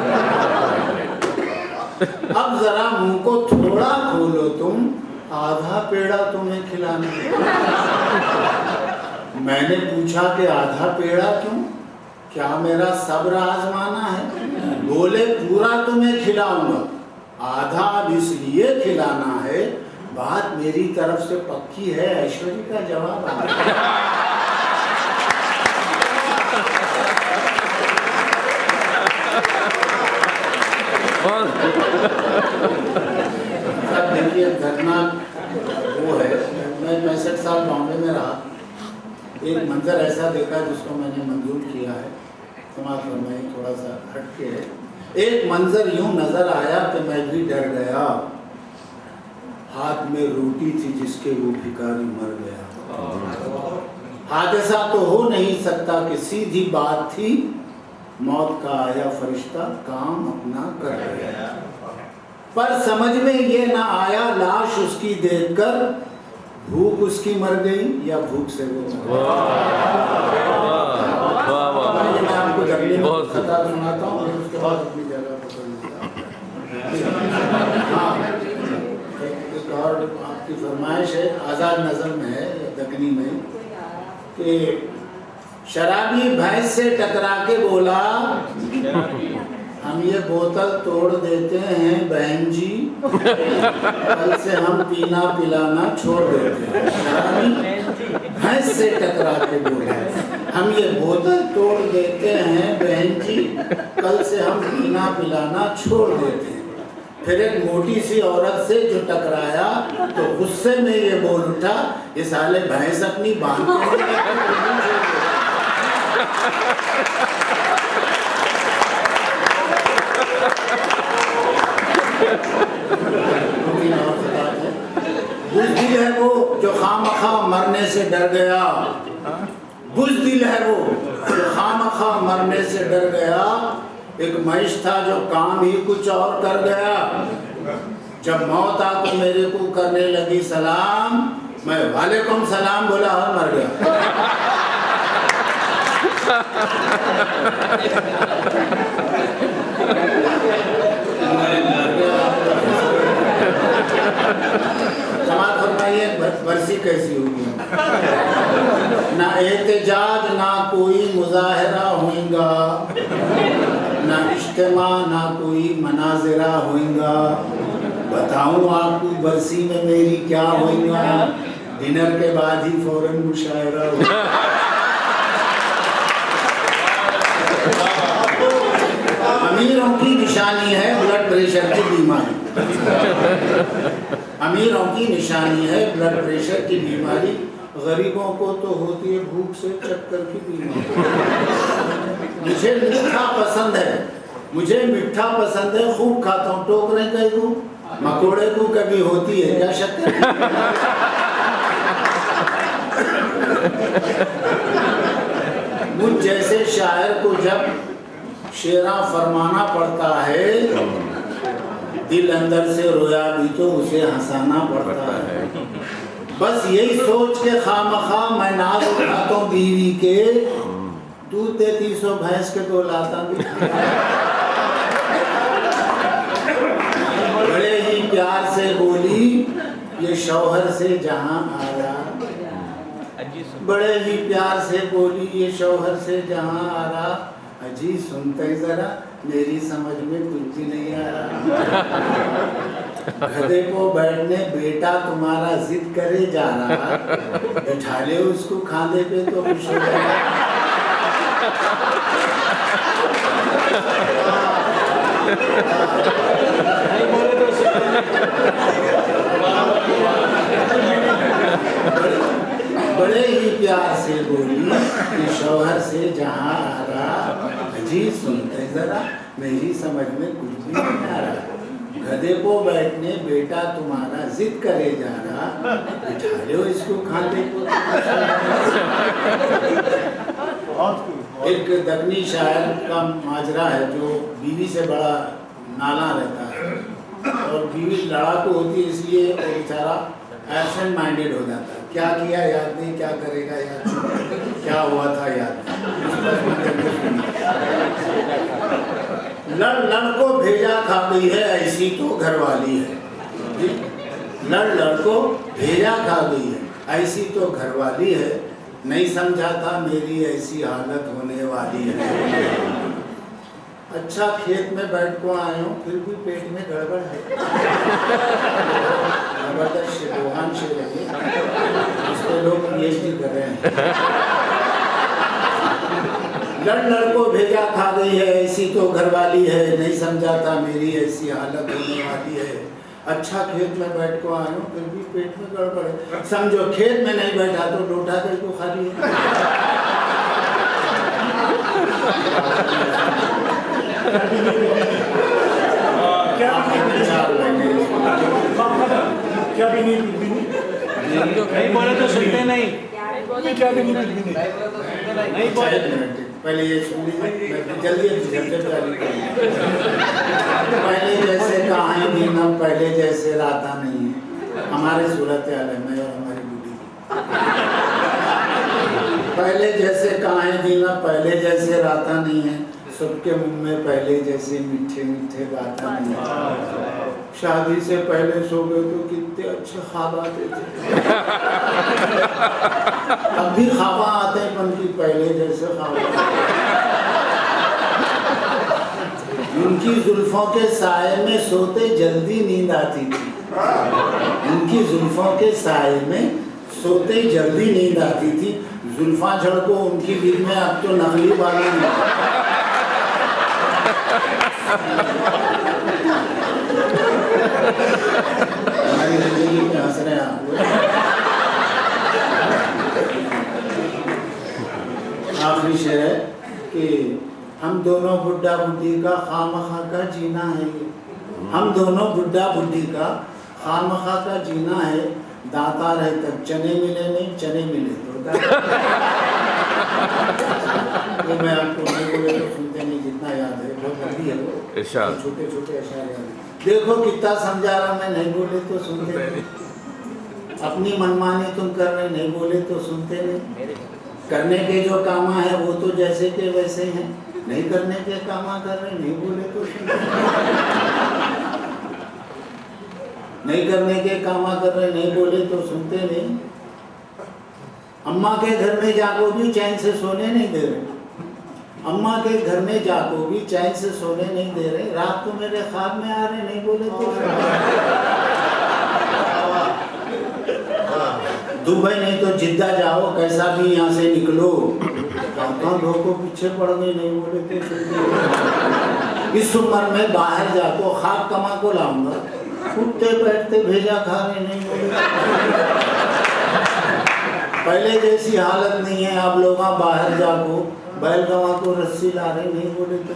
अब जरा मुंह को थोड़ा खोलो तुम, आधा पेड़ा तुम्हें खिलाना है। मैंने पूछा कि आधा पेड़ा क्यों, क्या मेरा सब्र आजमाना है? बोले, पूरा तुम्हें खिलाऊंगा, आधा अब इसलिए खिलाना है, बात मेरी तरफ से पक्की है। ऐश्वर्या का जवाब देखिए, घटना वो है, मैं 65 साल बॉम्बे में रहा, एक मंजर ऐसा देखा जिसको मैंने मंजूर किया है, समाज में थोड़ा सा हटके है। एक मंजर यूं नजर आया कि मैं भी डर गया, हाथ में रोटी थी जिसके वो भिखारी मर गया। हादसा तो हो नहीं सकता कि सीधी बात थी, मौत का आया फरिश्ता काम अपना कर गया। पर समझ में ये ना आया, लाश उसकी देखकर भूख उसकी मर गई या भूख से वो मर गई। मैं आपको जगली में कथा सुनाता हूँ, उसके बाद अपनी जगह हाँ, एक और आपकी फरमाइश है, आज़ाद नज़र में है, दगनी में, कि शराबी भैंस से टकरा के बोला, हम ये बोतल तोड़ देते हैं बहन जी, कल से हम पीना पिलाना छोड़ देते हैं। शराबी भैंस से टकरा के बोला, हम ये बोतल तोड़ देते हैं बहन जी, कल से हम पीना पिलाना छोड़ देते हैं। फिर एक मोटी सी औरत से जो टकराया तो गुस्से में ये बोल उठा, ये साले भैंस अपनी बांध बुज़दिल है वो जो खामखा मरने से डर गया, बुज़दिल है वो जो खामखा मरने से डर गया। एक महेश था जो काम ही कुछ और कर गया, जब मौत आकर मेरे को करने लगी सलाम, मैं वालेकुम सलाम बोला और मर गया। समाज फरमाइए, बरसी कैसी होगी? ना एहतजाज ना कोई मुजाहरा होगा, ना इज्तिमा ना कोई मनाजिरा होगा। बताऊं आपको बरसी में मेरी क्या होगा? डिनर के बाद ही फौरन मुशायरा होगा। अमीरों की निशानी है ब्लड प्रेशर की बीमारी। अमीरों की निशानी है ब्लड प्रेशर की बीमारी, गरीबों को तो होती है भूख से चक्कर की बीमारी। मुझे मीठा पसंद है, मुझे मीठा पसंद है, खूब खाता हूँ, टोकरे कहीं को मकोड़े को कभी होती है क्या शक्कर? मुझ जैसे शायर को जब शेरा फरमाना पड़ता है, दिल अंदर से रोया भी तो उसे हंसाना पड़ता है। बस यही सोच के खामखा मैं नाज उठाता हूँ बीवी के, दूध देती सो भैंस के को लाता भी। बड़े ही प्यार से बोली, ये शौहर से जहां आया, बड़े ही प्यार से बोली, ये शौहर से जहां आ रहा। अजी सुनते जरा, मेरी समझ में कुछ भी नहीं आ रहा। गधे को बैठने बेटा तुम्हारा जिद करे जा रहा, बिठा ले उसको खांधे पे तो खुश हो जाएगा। बड़े ही प्यार से बोली कि शौहर से जहाँ आ रहा, जी सुनते जरा मेरी समझ में कुछ भी नहीं आ रहा। गधे को बैठने बेटा तुम्हारा जिद करे जा रहा, बिठा लो इसको खाने को। एक दक्षिणी शायर का माजरा है जो बीवी से बड़ा नाला रहता है और बीवी लड़ाकू होती है, इसलिए वो बेचारा एब्सेंट माइंडेड हो जाता है। क्या किया याद नहीं, क्या करेगा याद नहीं, क्या हुआ था याद नहीं। लड़ को भेजा खा गई है ऐसी तो घरवाली है। लड़ को भेजा खा गई है ऐसी तो घरवाली है, नहीं समझा था मेरी ऐसी हालत होने वाली है। अच्छा खेत में बैठ को आए हो फिर भी पेट में गड़बड़ है। जबरदस्त रोहान से लगे, इस पे लोग PhD कर रहे हैं। लड़ को भेजा खा गई है ऐसी तो घरवाली है, नहीं समझा था मेरी ऐसी हालत होने वाली है। अच्छा खेत में बैठ को आए हो फिर भी पेट में गड़बड़ है। समझो खेत में नहीं बैठा तो लोटा कर को खाली है। क्या भी नहीं बोले तो सुनते नहीं। क्या भी नहीं बोले। पहले ये सुन लीजिए, जल्दी पहले जैसे कहाँ दिन हम पहले जैसे राता नहीं है। हमारे सूरत हाल है, मैं और हमारी बूढ़ी पहले जैसे कहाँ दिन पहले जैसे राता नहीं है, सबके मुंह में पहले जैसे मीठे मीठे बाता नहीं है। शादी से पहले सो गए तो कितने अच्छे ख्वाब आते थे। अब भी ख्वाब आते हैं पर पहले जैसे ख्वाब। उनकी जुल्फों के साए में सोते जल्दी नींद आती थी। उनकी जुल्फों के साए में सोते जल्दी नींद आती थी। जुल्फा झड़को उनकी दिल में अब तो नकली वाली नहीं। हमारी जिंदगी में हंस रहे हैं आप। आखिरी शेर है कि हम दोनों बुढ़ा बुढ़ी का खामखा का जीना है। हम दोनों बुढ़ा बुढ़ी का खामखा का जीना है। दाता रहे तब चने मिले नहीं, चने मिले तो वो मैं आपको नहीं बोले तो सुनते नहीं, जितना याद है बहुत जल्दी है वो। छोटे छोटे अशार याद है। देखो कितना समझा रहा मैं, नहीं बोले तो सुनते नहीं। अपनी मनमानी तुम कर रहे, नहीं बोले तो सुनते नहीं। करने के जो कामा है वो तो जैसे के वैसे हैं, नहीं करने के कामा कर रहे, नहीं बोले तो सुनते नहीं। करने के कामा कर रहे, नहीं बोले तो सुनते नहीं। अम्मा के घर में जाको भी चैन से सोने नहीं दे रहे। अम्मा के घर में जाको भी चैन से सोने नहीं दे रहे। रात को मेरे ख्वाब में आ रहे, नहीं बोले तो दुबई नहीं तो जिद्दा जाओ, कैसा भी यहाँ से निकलो। लोगों को पीछे पड़ गई, नहीं बोले तो इस उम्र में बाहर जाको खाब कमा को लाऊंगा। उठते बैठते भेजा खा रहे, नहीं बोले। पहले जैसी हालत नहीं है, आप लोग बाहर जाको बैल गवा को रस्सी ला रहे, नहीं बोले तो।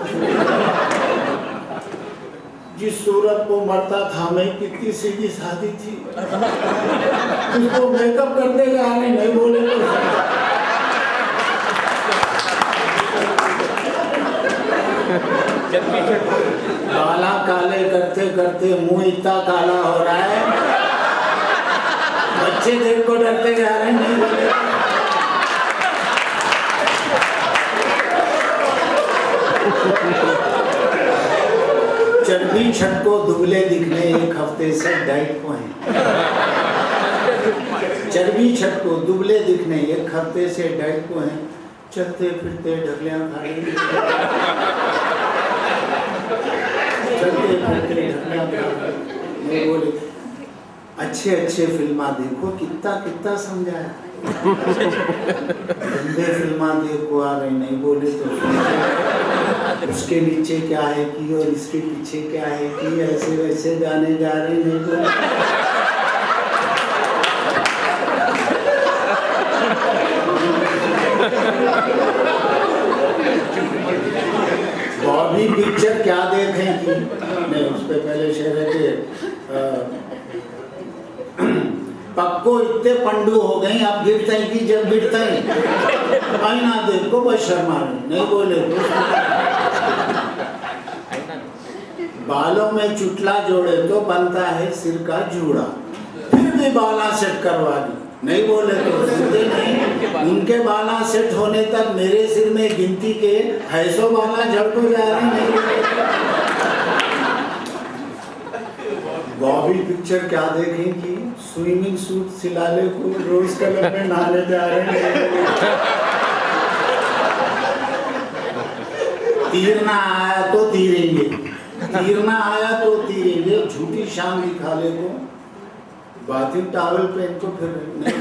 जिस सूरत को मरता था मैं, कितनी सीधी शादी थी, उसको मेकअप करते जा रहे, नहीं बोले तो। काला काले करते करते मुंह इतना काला हो रहा है, बच्चे देख को डरते जा रहे हैं, नहीं बोले। चर्बी छट को दुबले दिखने एक हफ्ते से डाइट को हैं। चर्बी छट को दुबले दिखने एक हफ्ते से डाइट को हैं। चलते फिरते ढगलियां खा रही। चलते फिरते ढकना नहीं बोले अच्छे अच्छे फिल्मा देखो, कितना कितना समझाया। गंदे फिल्मा देखो आ रही नहीं बोले तो उसके नीचे क्या है कि और इसके पीछे क्या है कि ऐसे वैसे गाने गा रहे नहीं बोले। बॉबी पिक्चर क्या देखें कि नहीं, उस पे पहले शेर है कि पक्को इतने पंडू हो गए अब गिरते हैं कि जब गिरते हैं आईना देखो बस शर्मा नहीं बोले। बालों में चुटला जोड़े तो बनता है सिर का जूड़ा, फिर भी बाला सेट करवा दी नहीं बोले तो सुनते नहीं। उनके बाला सेट होने तक मेरे सिर में गिनती के 600 बाला जड़ को जा रही नहीं बोले। बॉबी पिक्चर क्या देखें कि स्विमिंग सूट सिलाले को रोज कलर में नहाने जा रहे हैं। तीरना आया तो तीरेंगे, तीरना आया तो तीरेंगे, झूठी शान दिखाले को बाथिंग टॉवल पहन को फिर नहीं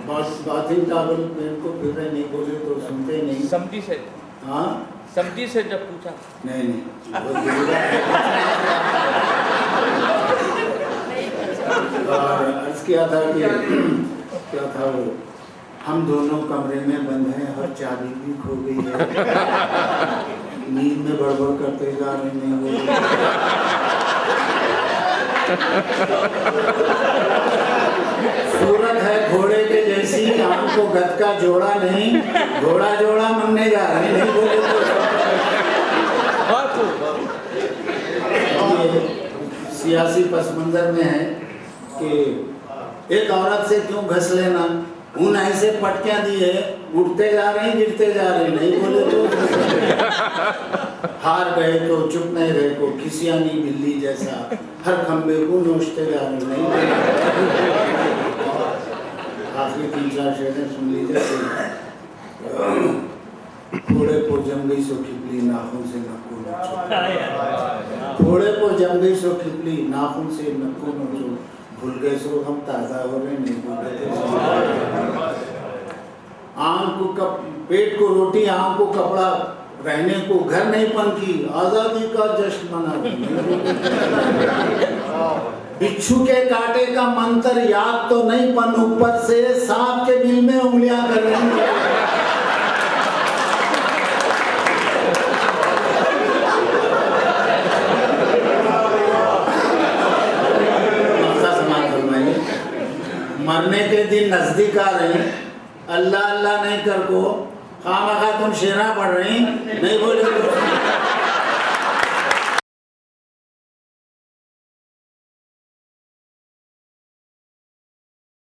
और बाथिंग टॉवल पहन को फिर नहीं बोले तो सुनते नहीं। समझी से हाँ समझी से जब पूछा नहीं और अर्ज किया था कि क्या था वो, हम दोनों कमरे में बंद हैं, हर चाबी भी खो गई है, नींद में बड़बड़ करते जा रहे नहीं बोले। सूरत है घोड़े के जैसी, आंख को गद का जोड़ा नहीं, घोड़ा जोड़ा मनने जा रहे नहीं बोले। ये सियासी पस मंजर में है कि एक औरत से क्यों घस लेना, उन ऐसे पटकियां दी है, उठते जा रहे हैं गिरते जा रहे नहीं बोले तो। हार गए तो चुप नहीं रहे को, खिसियानी बिल्ली जैसा हर खंबे को नोचते जा रहे नहीं बोले। आखिरी 3-4 शेर सुन लीजिए। घोड़े को जम गई सो खिपली नाखून से नक्कू नोचो, घोड़े को जम गई सो खिपली नाखून से नक्कू नोचो, भूल गए सो हम ताजा हो रहे नहीं भूले। आंख को पेट को रोटी, आंख को कपड़ा, रहने को घर नहीं पंखी, आजादी का जश्न मना। बिच्छू के कांटे का मंत्र याद तो नहीं, पन ऊपर से सांप के बिल में उंगलियां कर रही हैं। मरने के दिन नजदीक आ रहे, अल्लाह अल्लाह नहीं कर को खामखा तुम शेरा पढ़ रही नहीं बोले।